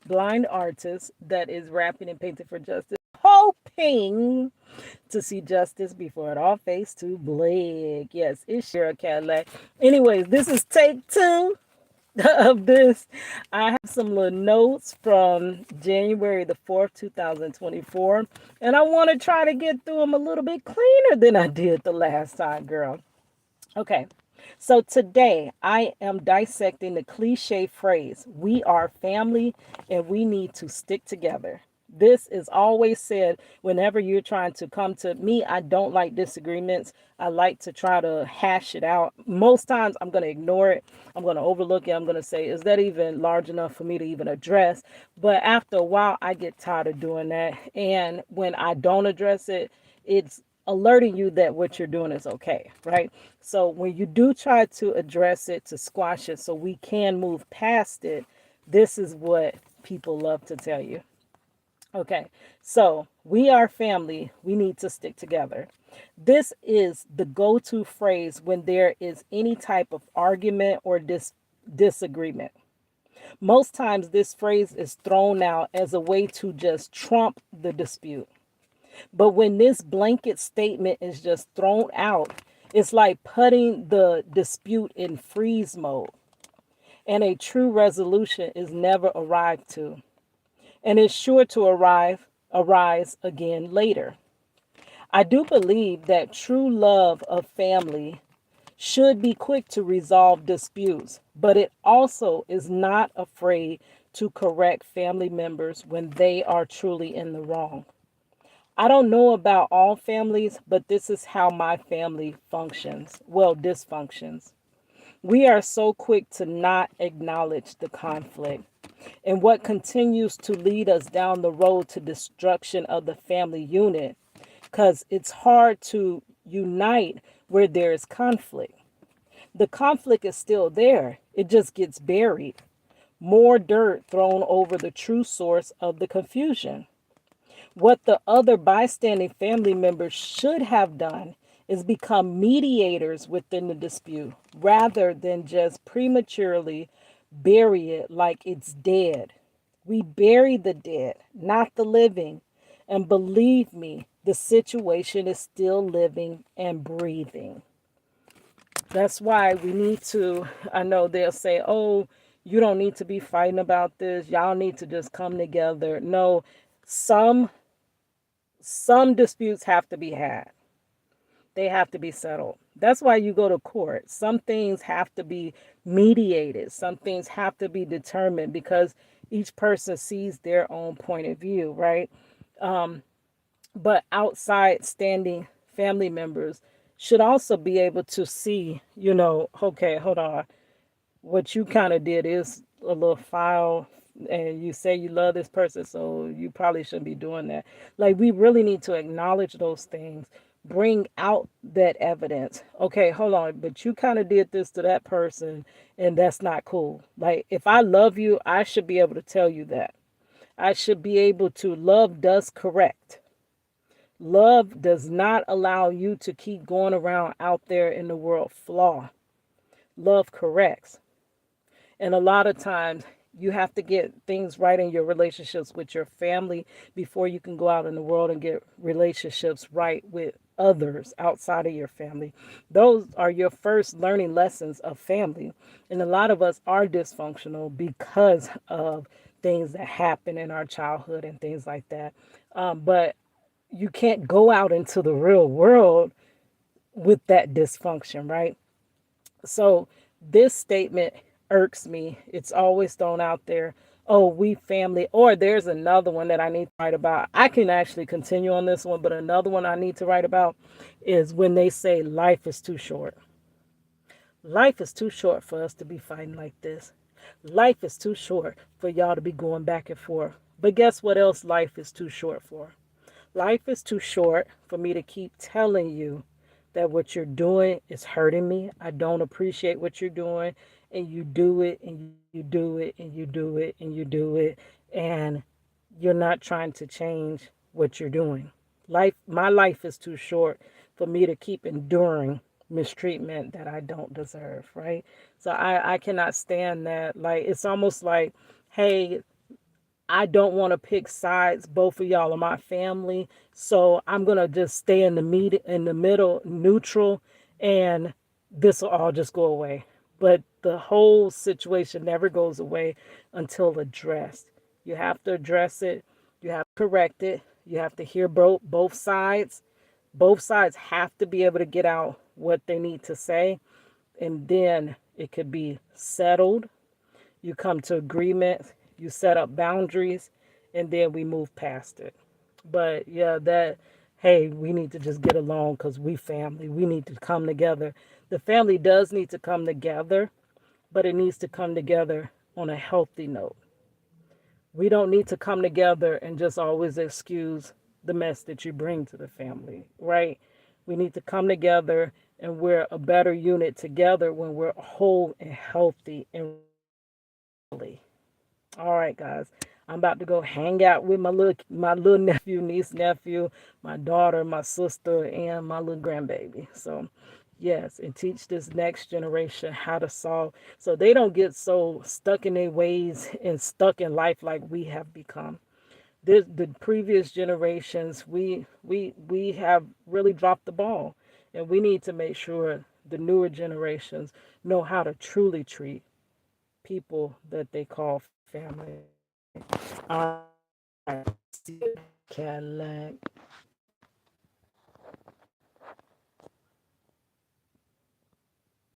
blind artist that is rapping and painting for justice, hoping to see justice before it all fades to black. Yes, it's Cheryl Cadillac. Anyways, this is take two of this. I have some little notes from January the 4th, 2024, and I want to try to get through them a little bit cleaner than I did the last time, girl. Okay, so today I am dissecting the cliche phrase, we are family and we need to stick together. This is always said whenever you're trying to come to me. I don't like disagreements. I like to try to hash it out. Most times I'm going to ignore it. I'm going to overlook it. I'm going to say, is that even large enough for me to even address? But after a while, I get tired of doing that. And when I don't address it, it's alerting you that what you're doing is okay, right? So when you do try to address it, to squash it so we can move past it, this is what people love to tell you. Okay, so we are family. We need to stick together. This is the go-to phrase when there is any type of argument or disagreement. Most times, this phrase is thrown out as a way to just trump the dispute. But when this blanket statement is just thrown out, it's like putting the dispute in freeze mode, and a true resolution is never arrived to, and is sure to arise again later. I do believe that true love of family should be quick to resolve disputes, but it also is not afraid to correct family members when they are truly in the wrong. I don't know about all families, but this is how my family functions. Well, dysfunctions. We are so quick to not acknowledge the conflict and what continues to lead us down the road to destruction of the family unit, because it's hard to unite where there is conflict. The conflict is still there, it just gets buried. More dirt thrown over the true source of the confusion. What the other bystanding family members should have done is become mediators within the dispute rather than just prematurely bury it like it's dead. We bury the dead, not the living. And believe me, the situation is still living and breathing. That's why we need to, I know they'll say, oh, you don't need to be fighting about this. Y'all need to just come together. No, some some disputes have to be had. They have to be settled. That's why you go to court. Some things have to be mediated. Some things have to be determined because each person sees their own point of view, right? But outside standing family members should also be able to see, okay, hold on. What you kind of did is a little foul, and you say you love this person, so you probably shouldn't be doing that. Like, we really need to acknowledge those things, bring out that evidence. Okay, hold on, but you kind of did this to that person, and that's not cool. Like, if I love you, I should be able to tell you that. I should be able to. Love does correct. Love does not allow you to keep going around out there in the world flaw. Love corrects. And a lot of times you have to get things right in your relationships with your family before you can go out in the world and get relationships right with others outside of your family. Those are your first learning lessons of family. And a lot of us are dysfunctional because of things that happen in our childhood and things like that. But you can't go out into the real world with that dysfunction, right? So this statement irks me. It's always thrown out there. Oh, we family. Or there's another one that I need to write about. I can actually continue on this one, but another one I need to write about is when they say life is too short. Life is too short for us to be fighting like this. Life is too short for y'all to be going back and forth. But guess what else life is too short for? Life is too short for me to keep telling you that what you're doing is hurting me. I don't appreciate what you're doing. And you do it and you do it and you do it and you do it. And you're not trying to change what you're doing. My life is too short for me to keep enduring mistreatment that I don't deserve, right? So I cannot stand that. Like, it's almost like, hey, I don't want to pick sides. Both of y'all are my family, so I'm gonna just stay in the in the middle, neutral, and this will all just go away. But the whole situation never goes away until addressed. You have to address it. You have to correct it. You have to hear both sides. Both sides have to be able to get out what they need to say, and then it could be settled. You come to agreement, you set up boundaries, and then we move past it. But yeah, that, hey, we need to just get along because we family. We need to come together. The family does need to come together, but it needs to come together on a healthy note. We don't need to come together and just always excuse the mess that you bring to the family, right? We need to come together, and we're a better unit together when we're whole and healthy and really. All right, guys. I'm about to go hang out with my little nephew, niece, nephew, my daughter, my sister, and my little grandbaby. So, yes, and teach this next generation how to solve so they don't get so stuck in their ways and stuck in life like we have become. The previous generations, we have really dropped the ball, and we need to make sure the newer generations know how to truly treat people that they call family. All right. See you, Cadillac.